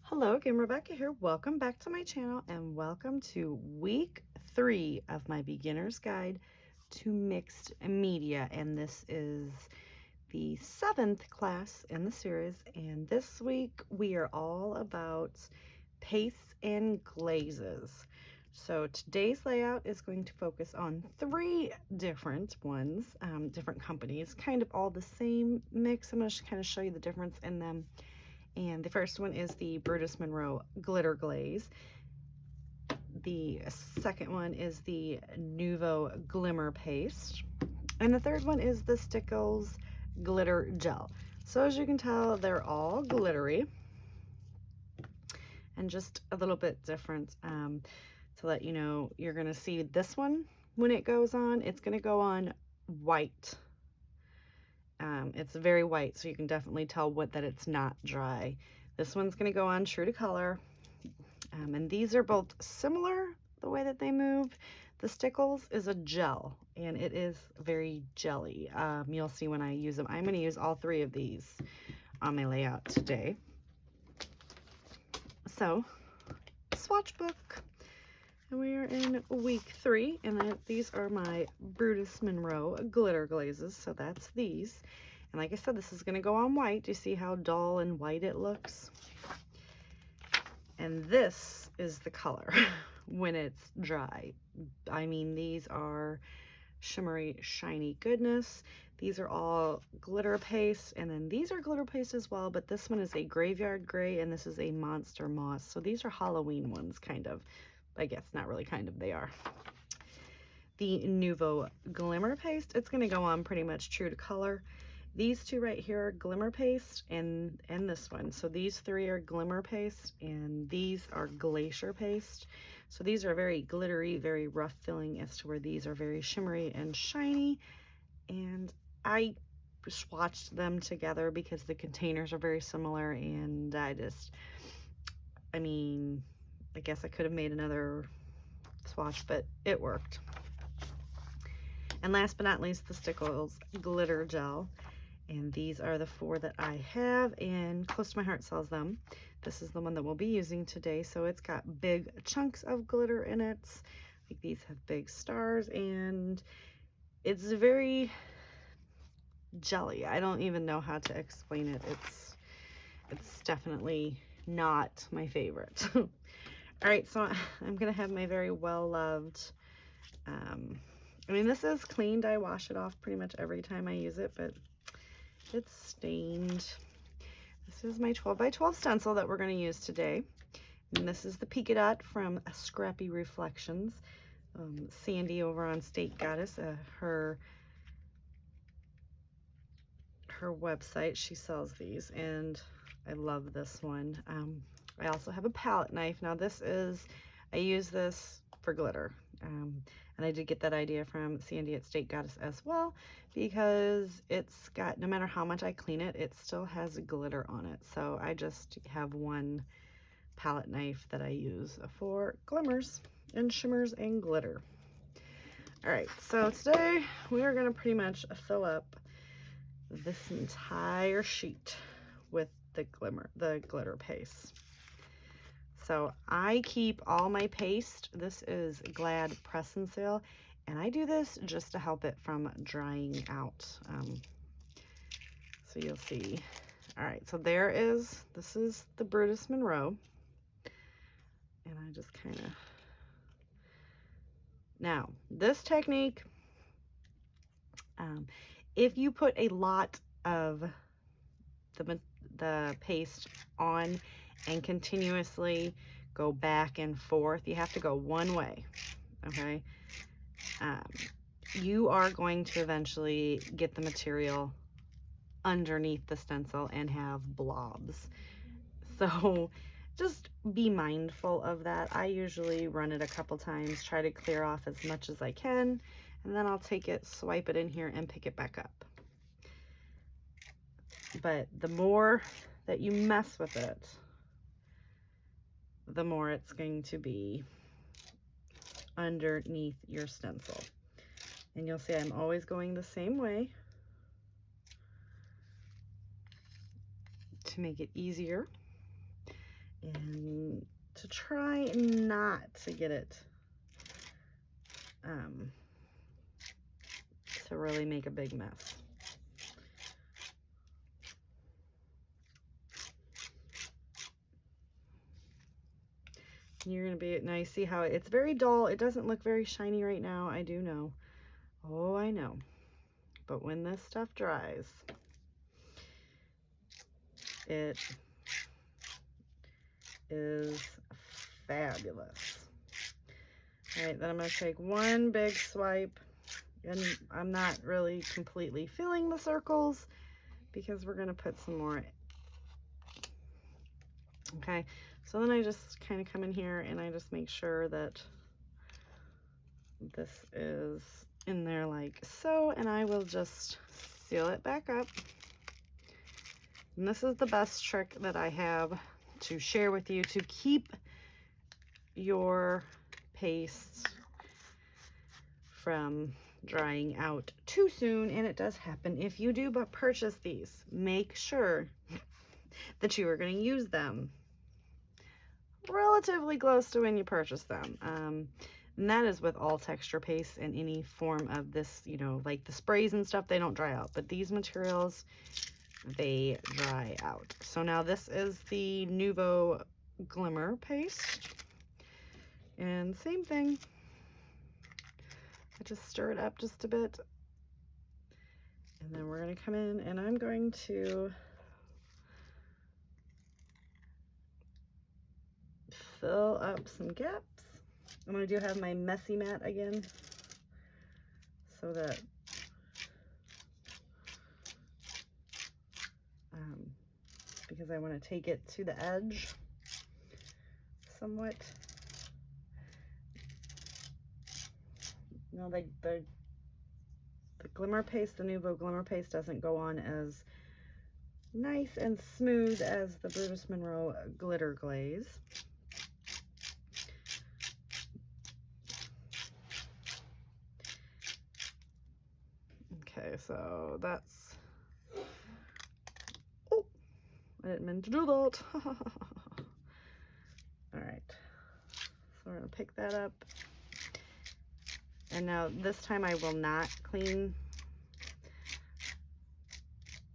Hello again, Rebecca here. Welcome back to my channel and welcome to week 3 of my beginner's guide to mixed media. And this is the 7th class in the series. And this week we are all about pastes and glazes. So today's layout is going to focus on 3 different ones, different companies, kind of all the same mix. I'm going to kind of show you the difference in them. And the first one is the Brutus Monroe Glitter Glaze. The second one is the Nuvo Glimmer Paste. And the third one is the Stickles Glitter Gel. So as you can tell, they're all glittery and just a little bit different. To let you know, you're going to see this one when it goes on, it's going to go on white. It's very white, so you can definitely tell that it's not dry. This one's going to go on true to color. And these are both similar the way that they move. The Stickles is a gel, and it is very jelly. You'll see when I use them. I'm going to use all 3 of these on my layout today. So, swatch book. And we are in week 3, and these are my Brutus Monroe glitter glazes. So that's these. And like I said, this is going to go on white. Do you see how dull and white it looks? And this is the color when it's dry. I mean, these are shimmery, shiny goodness. These are all glitter paste, and then these are glitter paste as well, but this one is a graveyard gray, and this is a monster moss. So these are Halloween ones, kind of. I guess not really, kind of, they are. The Nuvo Glimmer Paste, it's going to go on pretty much true to color. These 2 right here are Glimmer Paste, and this one. So these 3 are Glimmer Paste, and these are Glacier Paste. So these are very glittery, very rough filling, as to where these are very shimmery and shiny. And I swatched them together because the containers are very similar, and I guess I could have made another swatch, but it worked. And last but not least, the Stickles Glitter Gel. And these are the 4 that I have, and Close to My Heart sells them. This is the one that we'll be using today. So it's got big chunks of glitter in it. Like these have big stars, and it's very jelly. I don't even know how to explain it. It's definitely not my favorite. All right, so I'm gonna have my very well-loved, this is cleaned. I wash it off pretty much every time I use it, but it's stained. This is my 12 by 12 stencil that we're going to use today. And this is the Polka Dot from Scrappy Reflections. Sandy over on State Goddess, her website, she sells these, and I love this one. I also have a palette knife. Now I use this for glitter. And I did get that idea from Sandy at State Goddess as well, because it's got, no matter how much I clean it, it still has glitter on it. So I just have one palette knife that I use for glimmers and shimmers and glitter. All right, so today we are going to pretty much fill up this entire sheet with the glitter paste. So I keep all my paste. This is Glad Press and Seal, and I do this just to help it from drying out. So you'll see. All right, so this is the Brutus Monroe, and I just kind of, now this technique, if you put a lot of the paste on and continuously go back and forth, you have to go one way, okay? You are going to eventually get the material underneath the stencil and have blobs. So just be mindful of that. I usually run it a couple times, try to clear off as much as I can, and then I'll take it, swipe it in here, and pick it back up. But the more that you mess with it, the more it's going to be underneath your stencil. And you'll see I'm always going the same way to make it easier. and to try not to get it to really make a big mess. You're going to be, now you see how it's very dull. It doesn't look very shiny right now. I do know. Oh, I know. But when this stuff dries, it is fabulous. All right, then I'm going to take one big swipe, and I'm not really completely filling the circles because we're going to put some more. Okay, so then I just kind of come in here and I just make sure that this is in there like so, and I will just seal it back up. And this is the best trick that I have to share with you to keep your paste from drying out too soon, and it does happen if you do but purchase these. Make sure that you are going to use them relatively close to when you purchase them. And that is with all texture paste and any form of this, you know, like the sprays and stuff, they don't dry out, but these materials, they dry out. So now this is the Nuvo Glimmer paste, and same thing. I just stir it up just a bit, and then we're going to come in and I'm going to fill up some gaps. And I do have my messy mat again, so that because I want to take it to the edge somewhat. You know, the glimmer paste, the Nuvo Glimmer paste doesn't go on as nice and smooth as the Brutus Monroe Glitter Glaze. Okay, so that's, oh, I didn't mean to do that. All right, so we're gonna pick that up. And now this time I will not clean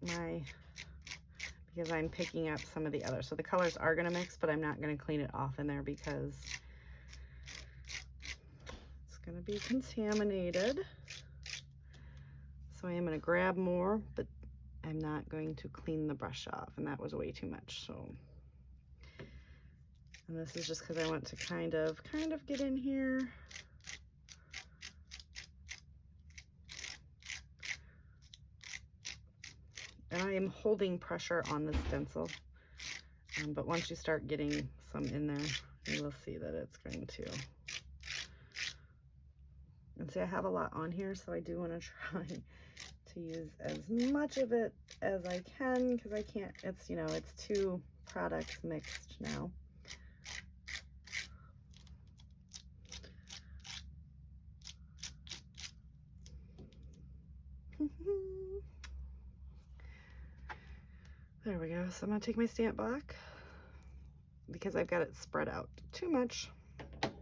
because I'm picking up some of the others. So the colors are gonna mix, but I'm not gonna clean it off in there because it's gonna be contaminated. So I am gonna grab more, but I'm not going to clean the brush off, and that was way too much. So, and this is just because I want to kind of get in here. And I am holding pressure on the stencil, but once you start getting some in there, you will see that it's going to. And see, I have a lot on here, so I do want to try to use as much of it as I can, because I can't, it's, you know, it's two products mixed now. There we go. So I'm going to take my stamp block because I've got it spread out too much. I'm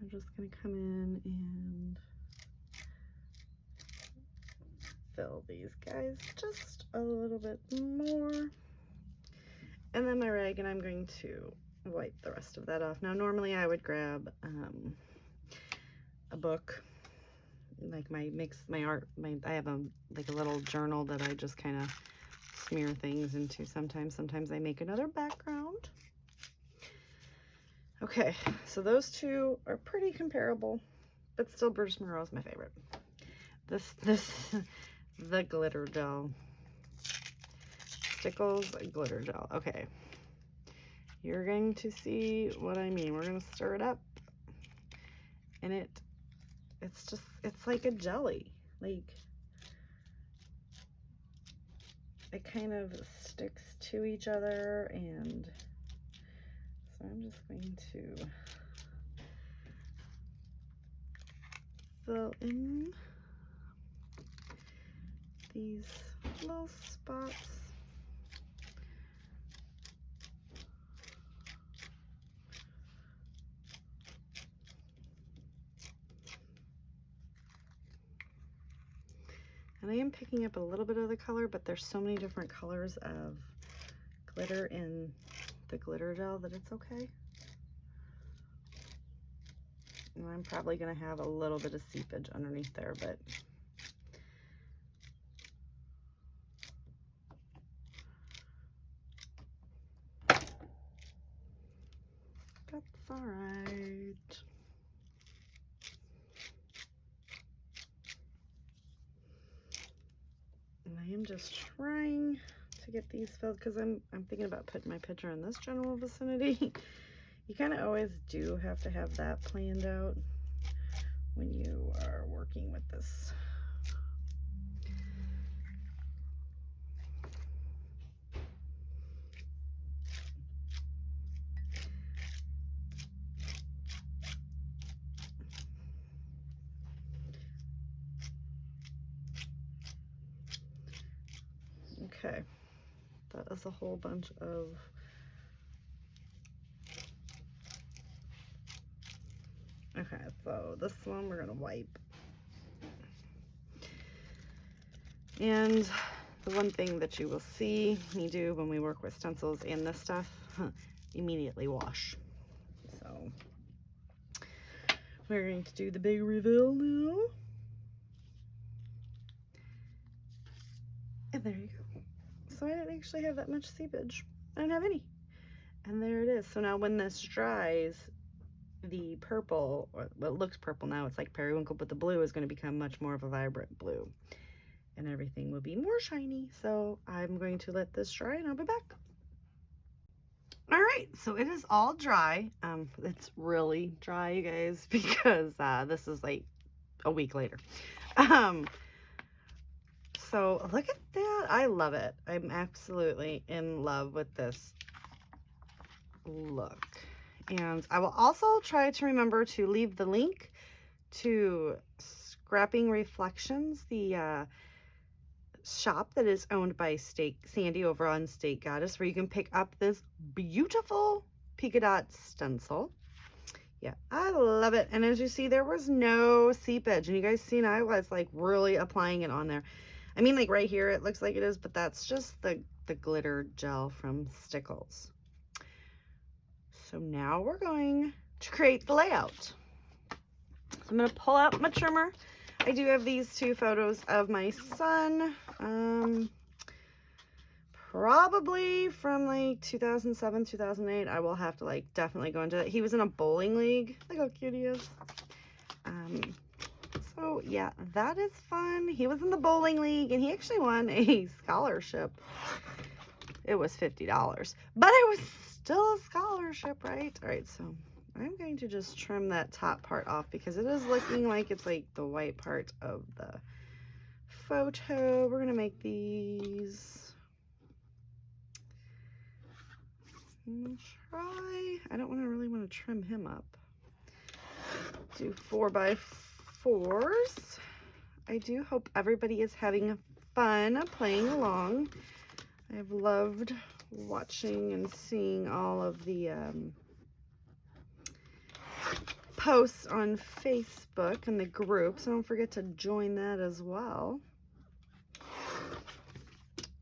just going to come in and fill these guys just a little bit more. And then my rag, and I'm going to wipe the rest of that off. Now, normally I would grab a book, like I have like a little journal that I just kind of smear things into sometimes. Sometimes I make another background. Okay, so those two are pretty comparable, but still Brutus Monroe is my favorite. The glitter gel. Stickles Glitter Gel. Okay, you're going to see what I mean. We're going to stir it up, and it's like a jelly. Like, it kind of sticks to each other, and so I'm just going to fill in these little spots. I am picking up a little bit of the color, but there's so many different colors of glitter in the glitter gel that it's okay. And I'm probably going to have a little bit of seepage underneath there, but that's all right. And I am just trying to get these filled because I'm thinking about putting my picture in this general vicinity. You kind of always do have to have that planned out when you are working with this. Okay, that is a whole bunch of okay, so this one we're gonna wipe. And the one thing that you will see me do when we work with stencils and this stuff, immediately wash. So we're going to do the big reveal now. And there you go. So I didn't actually have that much seepage. I didn't have any. And there it is. So now when this dries, the purple, or well, it looks purple now, it's like periwinkle, but the blue is going to become much more of a vibrant blue. And everything will be more shiny. So I'm going to let this dry and I'll be back. All right, so it is all dry. It's really dry, you guys, because this is like a week later. So look at that. I love it. I'm absolutely in love with this look. And I will also try to remember to leave the link to Scrapping Reflections, the shop that is owned by Sandy over on State Goddess, where you can pick up this beautiful polka dot stencil. Yeah, I love it. And as you see, there was no seepage, and you guys seen I was like really applying it on there. I mean, like right here it looks like it is, but that's just the glitter gel from Stickles. So now we're going to create the layout. So I'm going to pull out my trimmer. I do have these two photos of my son, probably from like 2007, 2008. I will have to like definitely go into that. He was in a bowling league. Look how cute he is. So yeah, that is fun. He was in the bowling league and he actually won a scholarship. It was $50, but it was still a scholarship, right? All right, so I'm going to just trim that top part off because it is looking like it's like the white part of the photo. We're gonna make these. Try. I don't really want to trim him up. Do 4x4s. I do hope everybody is having fun playing along. I've loved watching and seeing all of the posts on Facebook and the group, so don't forget to join that as well.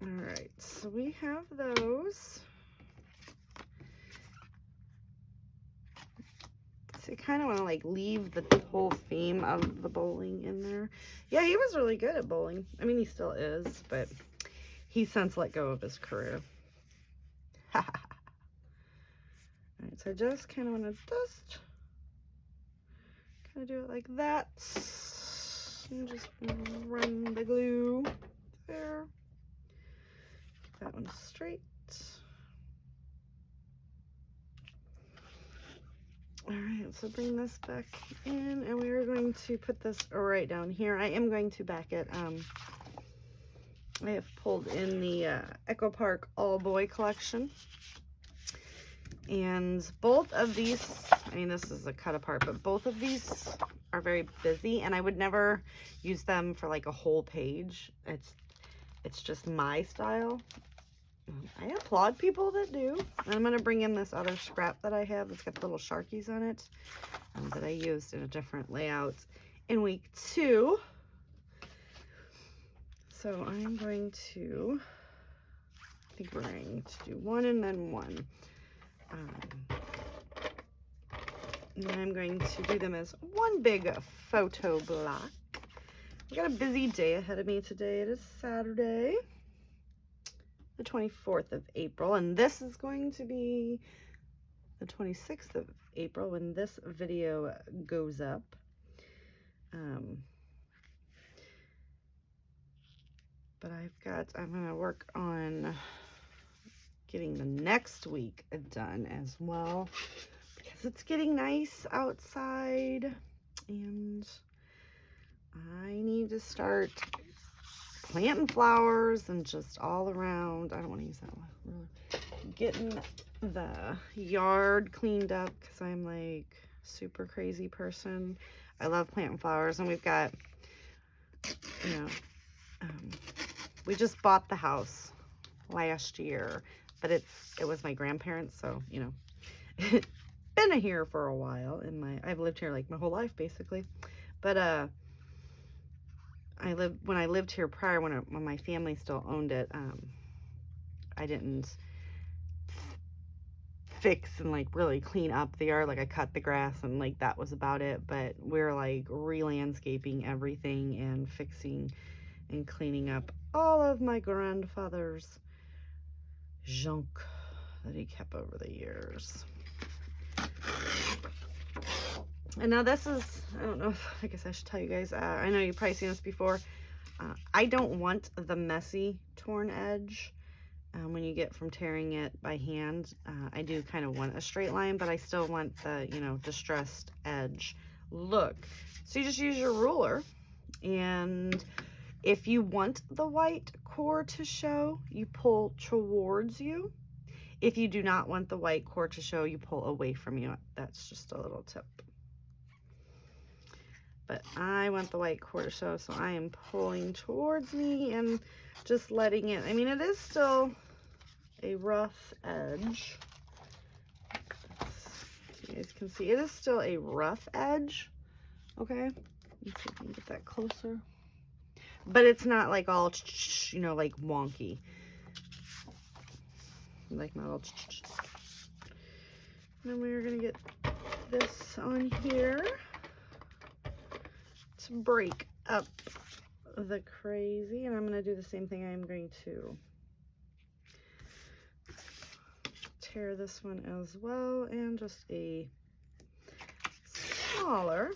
All right, so we have those. So I kind of want to like leave the whole theme of the bowling in there. Yeah, he was really good at bowling. I mean, he still is, but he's since let go of his career. All right, so I just kind of want to do it like that, and just run the glue there. Keep that one straight. All right, so bring this back in, and we are going to put this right down here. I am going to back it. I have pulled in the Echo Park All Boy collection. And both of these, I mean, this is a cut apart, but both of these are very busy, and I would never use them for like a whole page. It's just my style. I applaud people that do. And I'm going to bring in this other scrap that I have that's got little Sharkies on it that I used in a different layout in week 2. So I'm going to, I think we're going to do one and then one. And I'm going to do them as one big photo block. I got a busy day ahead of me today. It is Saturday, the 24th of April, and this is going to be the 26th of April when this video goes up. But I'm gonna work on getting the next week done as well, because it's getting nice outside and I need to start planting flowers and just all around. I don't want to use that one. Really getting the yard cleaned up because I'm like super crazy person. I love planting flowers, and we've got, you know, we just bought the house last year, but it was my grandparents, so you know, been here for a while. I've lived here like my whole life basically, but when I lived here prior, when my family still owned it, I didn't fix and like really clean up the yard. Like I cut the grass and like that was about it, but we're like re-landscaping everything and fixing and cleaning up all of my grandfather's junk that he kept over the years. And now this is, I don't know if, I guess I should tell you guys, I know you've probably seen this before. I don't want the messy torn edge when you get from tearing it by hand. I do kind of want a straight line, but I still want the, you know, distressed edge look. So you just use your ruler, and if you want the white core to show, you pull towards you. If you do not want the white core to show, you pull away from you. That's just a little tip. But I want the white core to show, so I am pulling towards me and just letting it, I mean, it is still a rough edge. You guys can see, it is still a rough edge, okay? Let's see if I can get that closer. But it's not like all, you know, like wonky. Like my little. And then we're gonna get this on here to break up the crazy, and I'm gonna do the same thing. I'm going to tear this one as well, and just a smaller.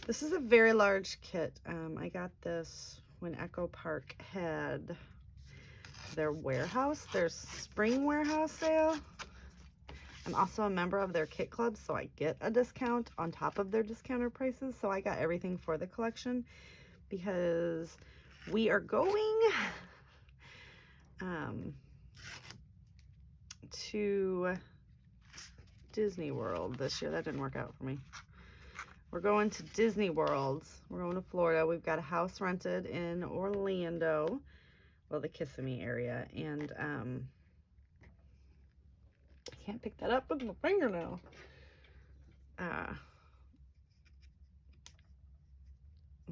This is a very large kit. I got this when Echo Park had their warehouse, their spring warehouse sale. I'm also a member of their kit club, so I get a discount on top of their discounted prices. So I got everything for the collection because we are going to Disney World this year. That didn't work out for me. We're going to Disney World. We're going to Florida. We've got a house rented in Orlando, well, the Kissimmee area, and I can't pick that up with my fingernail. And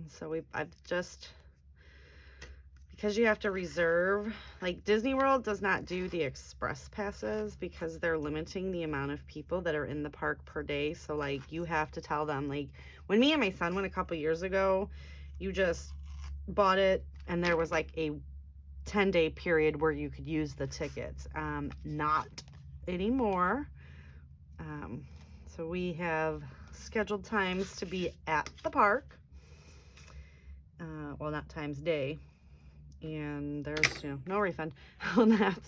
so I've just, because you have to reserve, like Disney World does not do the express passes because they're limiting the amount of people that are in the park per day. So like you have to tell them, like when me and my son went a couple years ago, you just bought it and there was like a 10-day period where you could use the tickets. Not anymore. So we have scheduled times to be at the park. Well, not times, day. And there's, you know, no refund on that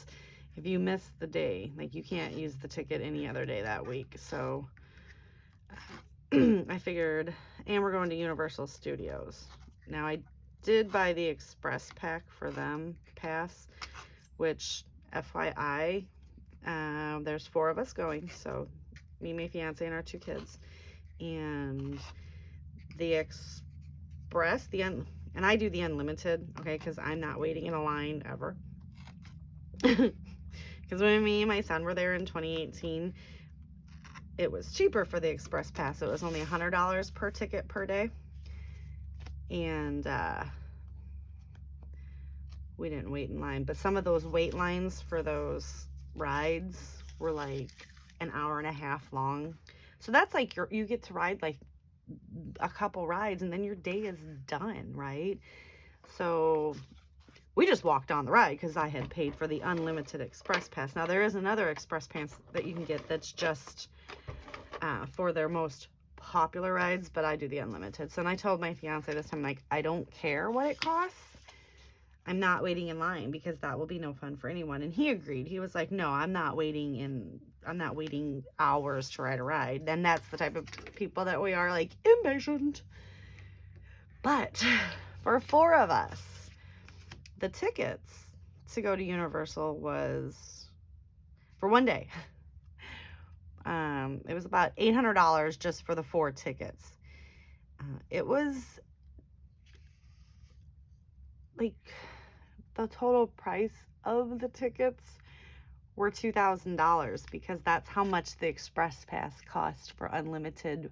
if you miss the day. Like you can't use the ticket any other day that week. So I figured, and we're going to Universal Studios. Now I did buy the express pack for them pass, which FYI, there's 4 of us going, so me, my fiance, and our 2 kids. And the express, and I do the unlimited, okay, because I'm not waiting in a line ever. Because when me and my son were there in 2018, it was cheaper for the express pass. It was only $100 per ticket per day. and we didn't wait in line, but some of those wait lines for those rides were like an hour and a half long. So that's like you get to ride like a couple rides and then your day is done, right? So we just walked on the ride because I had paid for the unlimited express pass. Now there is another express pass that you can get that's just for their most popular rides, but I do the unlimited. So, and I told my fiance this time, like, I don't care what it costs. I'm not waiting in line because that will be no fun for anyone. And he agreed. He was like, no, I'm not waiting hours to ride a ride. And that's the type of people that we are, like, impatient. But for 4 of us, the tickets to go to Universal was for one day. It was about $800 just for the 4 tickets. It was like the total price of the tickets were $2,000 because that's how much the express pass cost for unlimited,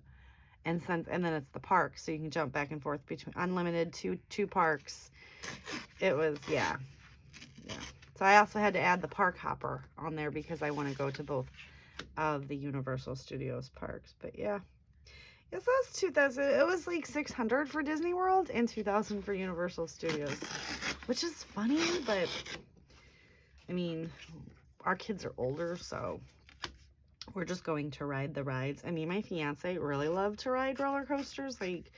and then it's the park, so you can jump back and forth between unlimited two parks. It was yeah. So I also had to add the park hopper on there because I want to go to both of the Universal Studios parks. But yeah, yes, that's 2,000. It was like 600 for Disney World and 2,000 for Universal Studios, which is funny, but I mean, our kids are older, so we're just going to ride the rides. I mean, my fiance really loved to ride roller coasters. Like,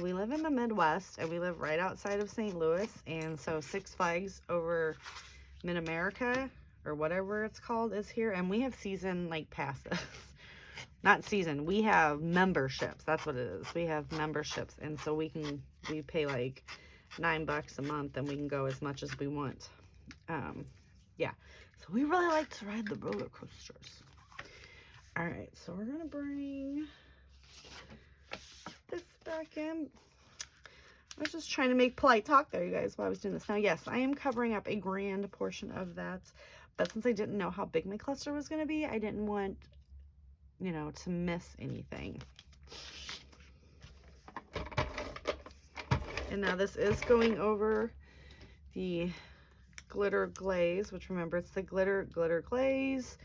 we live in the Midwest and we live right outside of St. Louis, and so Six Flags over Mid-America or whatever it's called is here, and we have season like passes. Not season, we have memberships. That's what it is. We have memberships, and so we pay like $9 a month and we can go as much as we want. Yeah, so we really like to ride the roller coasters. All right, so we're gonna bring this back in. I was just trying to make polite talk there, you guys, while I was doing this. Now, yes, I am covering up a grand portion of that, but since I didn't know how big my cluster was going to be, I didn't want, you know, to miss anything. And now this is going over the glitter glaze, which remember, it's the glitter glaze,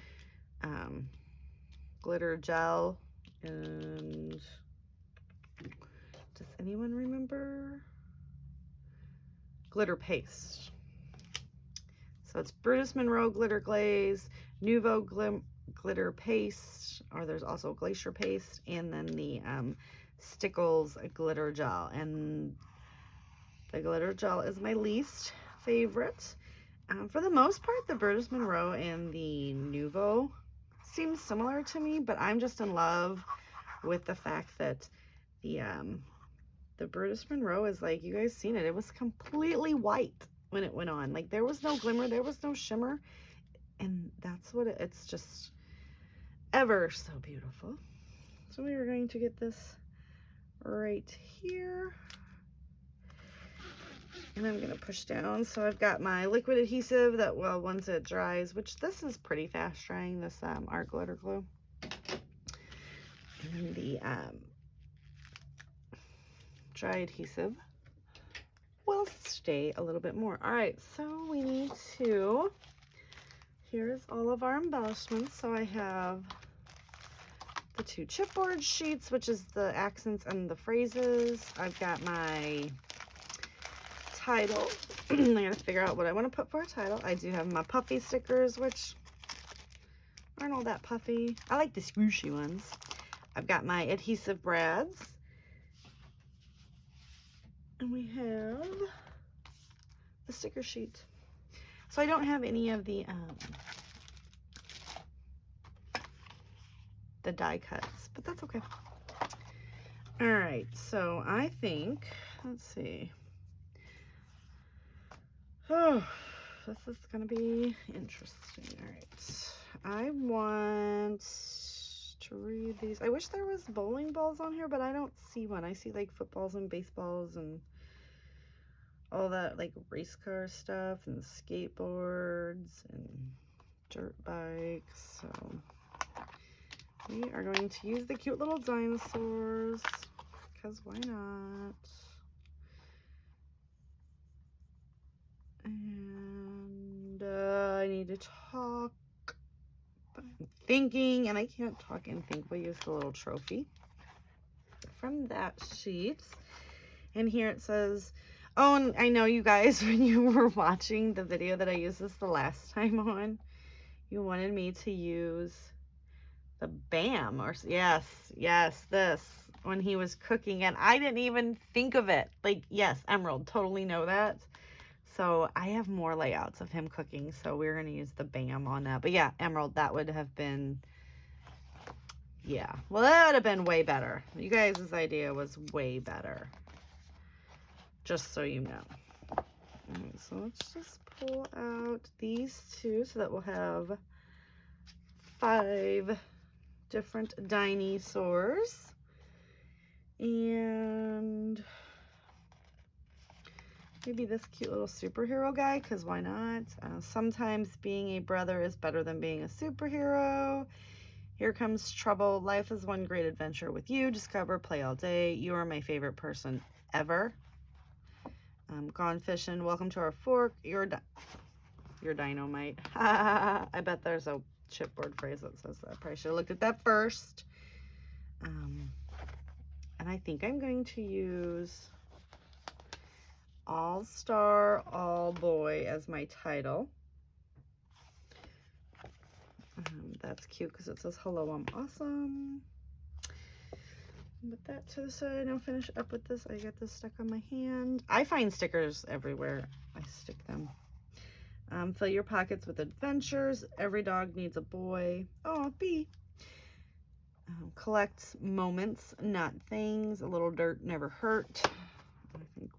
glitter gel, and does anyone remember? Glitter paste. So it's Brutus Monroe glitter glaze, Nuvo glitter paste, or there's also glacier paste, and then the Stickles glitter gel. And the glitter gel is my least favorite. For the most part, the Brutus Monroe and the Nuvo seem similar to me, but I'm just in love with the fact that the Brutus Monroe is, like, you guys seen it, it was completely white when it went on. Like, there was no glimmer, there was no shimmer, and that's what it's just ever so beautiful. So we are going to get this right here, and I'm going to push down. So I've got my liquid adhesive that, well, once it dries, which this is pretty fast drying, this art glitter glue, and then the dry adhesive will stay a little bit more. All right, so we need to, here's all of our embellishments. So I have the 2 chipboard sheets, which is the accents and the phrases. I've got my title. I gotta figure out what I want to put for a title. I do have my puffy stickers, which aren't all that puffy. I like the squishy ones. I've got my adhesive brads. And we have the sticker sheet. So I don't have any of the die cuts, but that's okay. All right, so I think, let's see. Oh, this is gonna be interesting. All right, I want to read these. I wish there was bowling balls on here, but I don't see one. I see like footballs and baseballs and all that, like race car stuff and skateboards and dirt bikes. So we are going to use the cute little dinosaurs because why not? me to talk, but I'm thinking, and I can't talk and think. We'll use the little trophy from that sheet. And here it says, oh, and I know you guys, when you were watching the video that I used this the last time on, you wanted me to use the BAM, or yes, this, when he was cooking, and I didn't even think of it. Like, yes, Emerald, totally know that. So I have more layouts of him cooking, so we're going to use the BAM on that. But yeah, Emerald, that would have been, yeah, well, that would have been way better. You guys' idea was way better, just so you know. All right, so let's just pull out these two so that we'll have 5 different dinosaurs. And maybe this cute little superhero guy, because why not? Sometimes being a brother is better than being a superhero. Here comes trouble. Life is one great adventure with you. Discover, play all day. You are my favorite person ever. Gone fishing. Welcome to our fork. You're dynamite. I bet there's a chipboard phrase that says that. Probably should have looked at that first. And I think I'm going to use All Star, All Boy as my title. That's cute because it says, hello, I'm awesome. Put that to the side. I'll finish up with this. I got this stuck on my hand. I find stickers everywhere. I stick them. Fill your pockets with adventures. Every dog needs a boy. Oh, bee. Collect moments, not things. A little dirt never hurt. I think.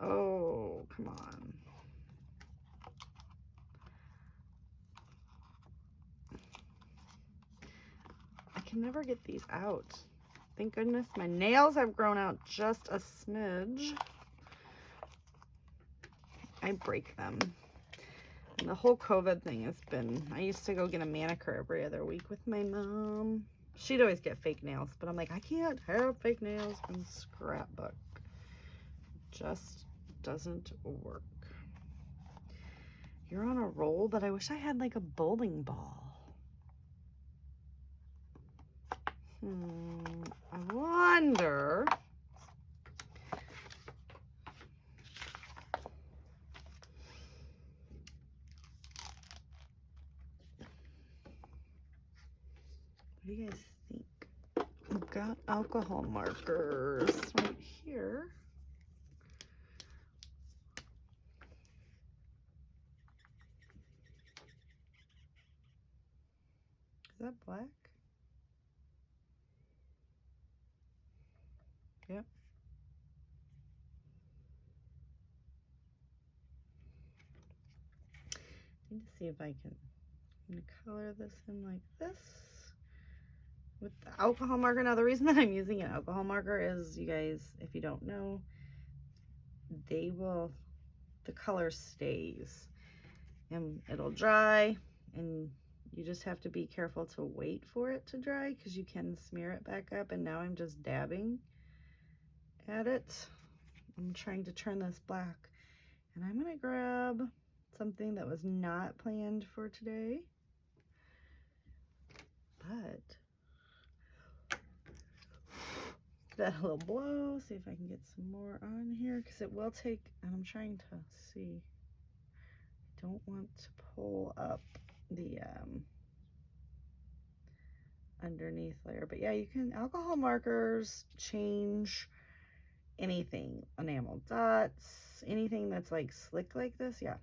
Oh, come on. I can never get these out. Thank goodness my nails have grown out just a smidge. I break them. And the whole COVID thing has been, I used to go get a manicure every other week with my mom. She'd always get fake nails, but I'm like, I can't have fake nails in scrapbook. Just doesn't work. You're on a roll, but I wish I had like a bowling ball. I wonder. What do you guys think? I've got alcohol markers right here. Is that black? Yep. I need to see if I can, I'm going to color this in like this with the alcohol marker. Now the reason that I'm using an alcohol marker is, you guys, if you don't know, they will, the color stays and it'll dry, and you just have to be careful to wait for it to dry because you can smear it back up. And now I'm just dabbing at it. I'm trying to turn this black, and I'm gonna grab something that was not planned for today, but that little blow, see if I can get some more on here, because it will take, and I'm trying to see, I don't want to pull up the underneath layer. But yeah, you can, alcohol markers change anything, enamel dots, anything that's like slick like this. Yeah.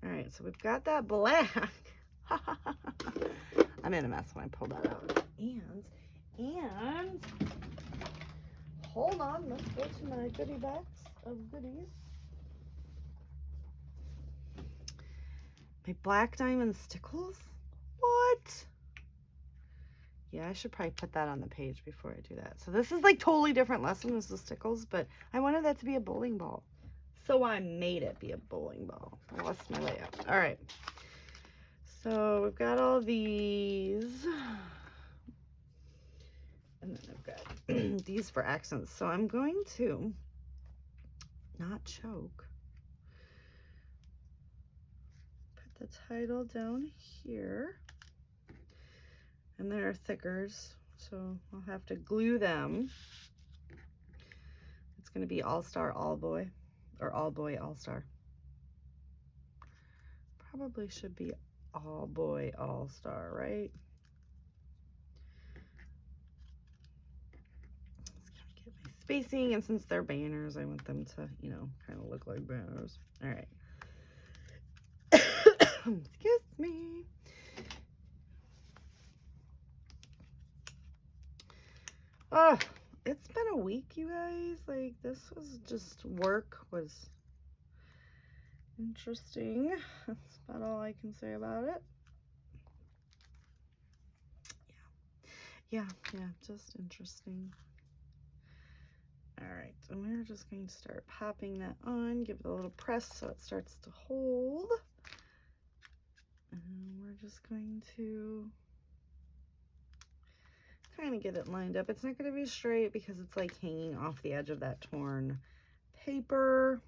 All right, so we've got that black. I'm in a mess when I pull that out. And hold on, let's go to my goodie bags of goodies. My black diamond stickles. What? Yeah, I should probably put that on the page before I do that. So this is like totally different lesson as the stickles, but I wanted that to be a bowling ball, so I made it be a bowling ball. I lost my layout. All right, so we've got all these, and then I've got these for accents. So I'm going to not choke. the title down here. And they're thickers, so I'll have to glue them. It's going to be All Star All Boy, or All Boy All Star. Probably should be All Boy All Star, right? Just gotta get my spacing, and since they're banners, I want them to, you know, kind of look like banners. All right. Excuse me. Oh, it's been a week, you guys. Like, this was just work was interesting. That's about all I can say about it. Yeah, just interesting. All right, and we're just going to start popping that on, give it a little press so it starts to hold. And we're just going to kind of get it lined up. It's not going to be straight because it's like hanging off the edge of that torn paper.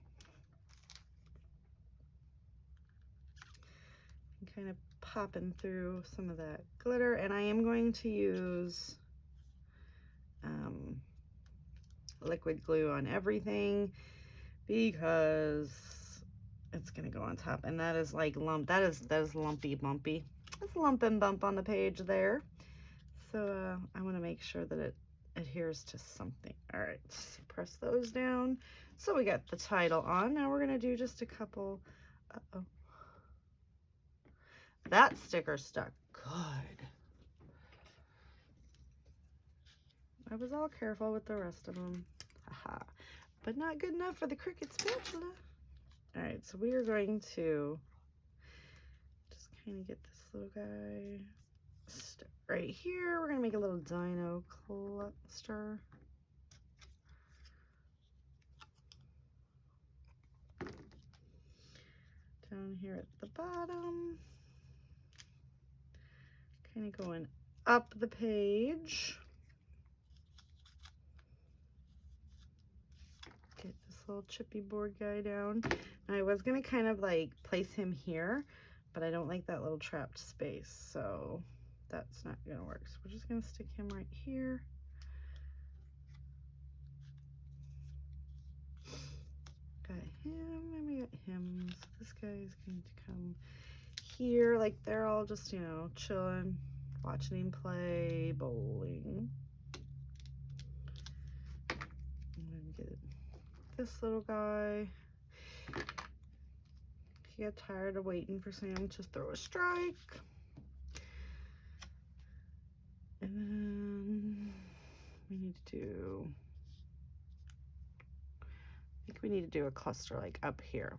And kind of popping through some of that glitter, and I am going to use liquid glue on everything because it's gonna go on top, and that is like that is lumpy bumpy. It's lump and bump on the page there, so I want to make sure that it adheres to something. All right, so press those down. So we got the title on. Now we're gonna do just a couple. Uh-oh, that sticker stuck good. I was all careful with the rest of them. Haha. But not good enough for the Cricut spatula. All right, so we are going to just kind of get this little guy right here. We're gonna make a little dino cluster. Down here at the bottom. Kind of going up the page. Get this little chippy board guy down. And I was gonna kind of like place him here, but I don't like that little trapped space, so that's not gonna work. So we're just gonna stick him right here. Got him, and we got him. So this guy is going to come here, like they're all just, you know, chilling, watching him play bowling. I'm gonna get this little guy. He got tired of waiting for Sam to throw a strike. And then we need to do, I think we need to do a cluster like up here.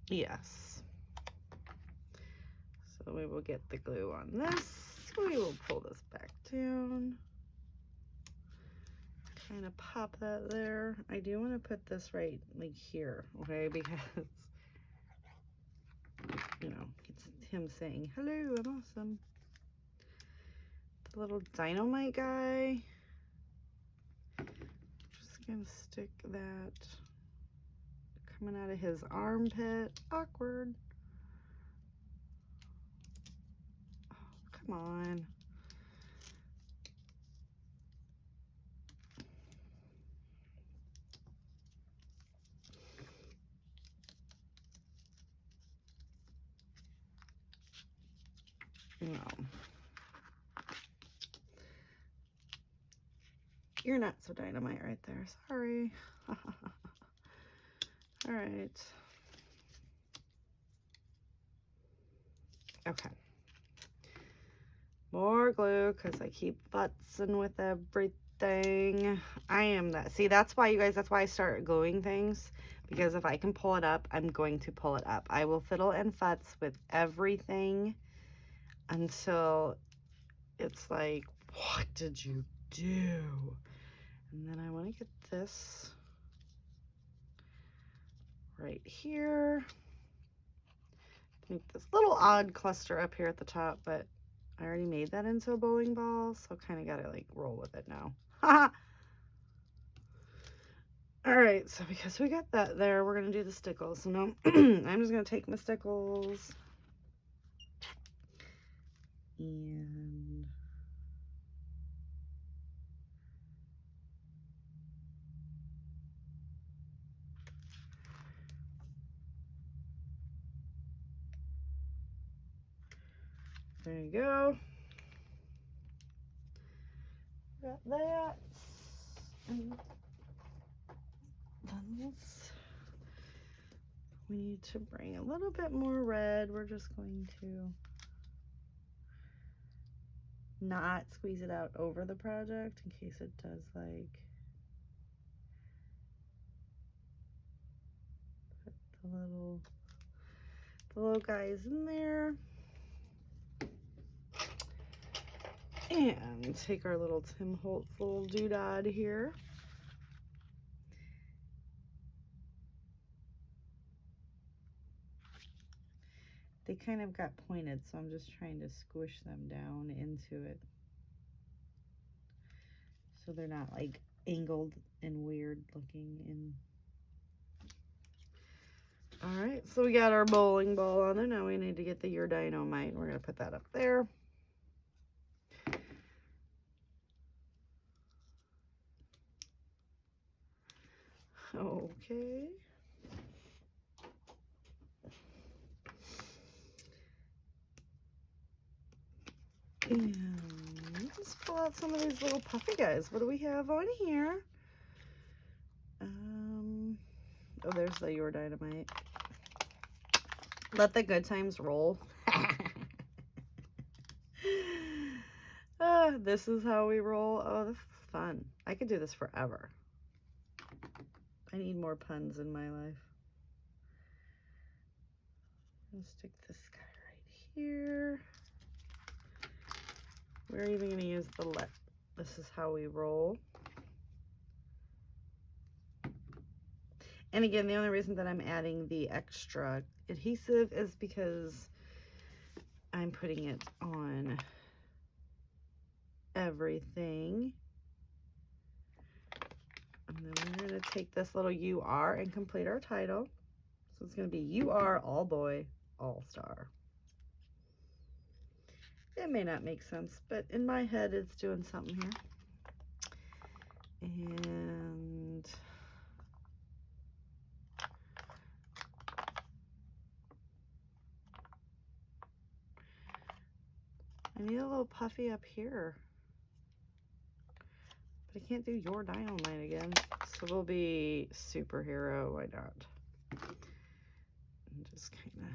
Yes. So we will get the glue on this. We will pull this back down. Kind of pop that there. I do want to put this right like here, okay? Because, you know, it's him saying, hello, I'm awesome. The little dynamite guy. Just gonna stick that coming out of his armpit. Awkward. Oh, come on. No. You're not so dynamite right there. Sorry. All right. Okay. More glue because I keep futzing with everything. I am that. See, that's why, you guys, that's why I start gluing things. Because if I can pull it up, I'm going to pull it up. I will fiddle and futz with everything until it's like, what did you do? And then I want to get this right here. Make this little odd cluster up here at the top, but I already made that into a bowling ball, so kind of got to like roll with it now. All All right, so because we got that there, we're gonna do the stickles. So now I'm just gonna take my stickles and there you go. Got that. And then we need to bring a little bit more red. We're just going to not squeeze it out over the project in case it does like put the little guys in there. And take our little Tim Holtz little doodad here. They kind of got pointed, so I'm just trying to squish them down into it. So they're not like angled and weird looking. All right, so we got our bowling ball on there. Now we need to get the Your Dynamite. We're gonna put that up there. Okay. And let's pull out some of these little puffy guys. What do we have on here? Oh, there's the Your Dynamite. Let the good times roll. This is how we roll. Oh, this is fun. I could do this forever. I need more puns in my life. I'm gonna stick this guy right here. We're even gonna use the let. This is how we roll. And again, the only reason that I'm adding the extra adhesive is because I'm putting it on everything. And then we're going to take this little UR and complete our title. So it's going to be UR All Boy All Star. It may not make sense, but in my head it's doing something here. And I need a little puffy up here. But I can't do Your Dynamite again. So we'll be Superhero. Why not? And just kind of.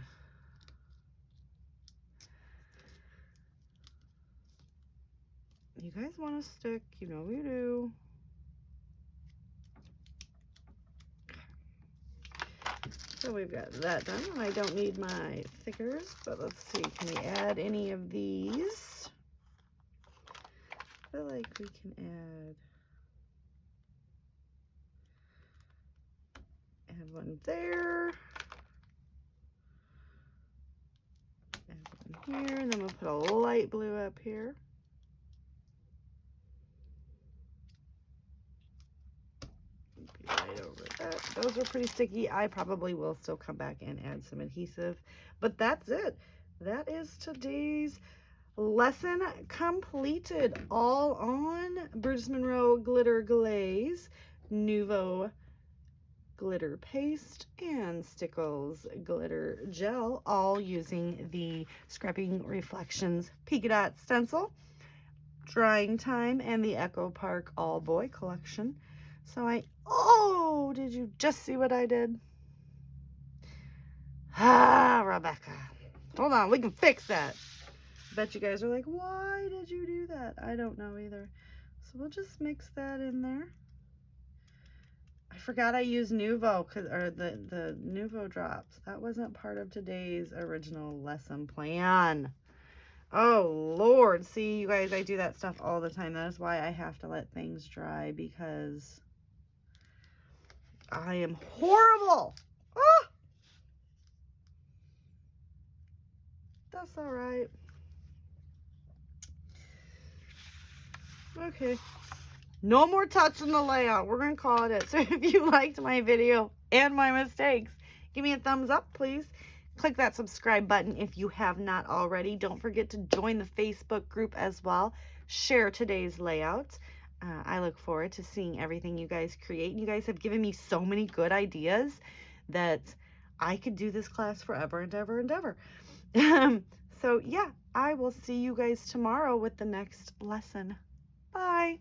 You guys want to stick? You know you do. So we've got that done. I don't need my thickers, but let's see. Can we add any of these? I feel like we can add one there. Add one here, and then we'll put a light blue up here. Right over that. Those are pretty sticky. I probably will still come back and add some adhesive, but that's it. That is today's lesson completed, all on Brutus Monroe Glitter Glaze, Nuvo Glitter Paste, and Stickles Glitter Gel, all using the Scrapping Reflections Polka Dot Stencil, Drying Time, and the Echo Park All Boy Collection. So oh, did you just see what I did? Ah, Rebecca. Hold on, we can fix that. I bet you guys are like, why did you do that? I don't know either. So we'll just mix that in there. I forgot I used Nuvo, or the Nuvo drops. That wasn't part of today's original lesson plan. Oh, Lord. See, you guys, I do that stuff all the time. That is why I have to let things dry, because I am horrible. Ah! That's all right. Okay. No more touching the layout. We're going to call it it. So if you liked my video and my mistakes, give me a thumbs up, please. Click that subscribe button if you have not already. Don't forget to join the Facebook group as well. Share today's layout. I look forward to seeing everything you guys create. You guys have given me so many good ideas that I could do this class forever and ever and ever. So yeah, I will see you guys tomorrow with the next lesson. Bye.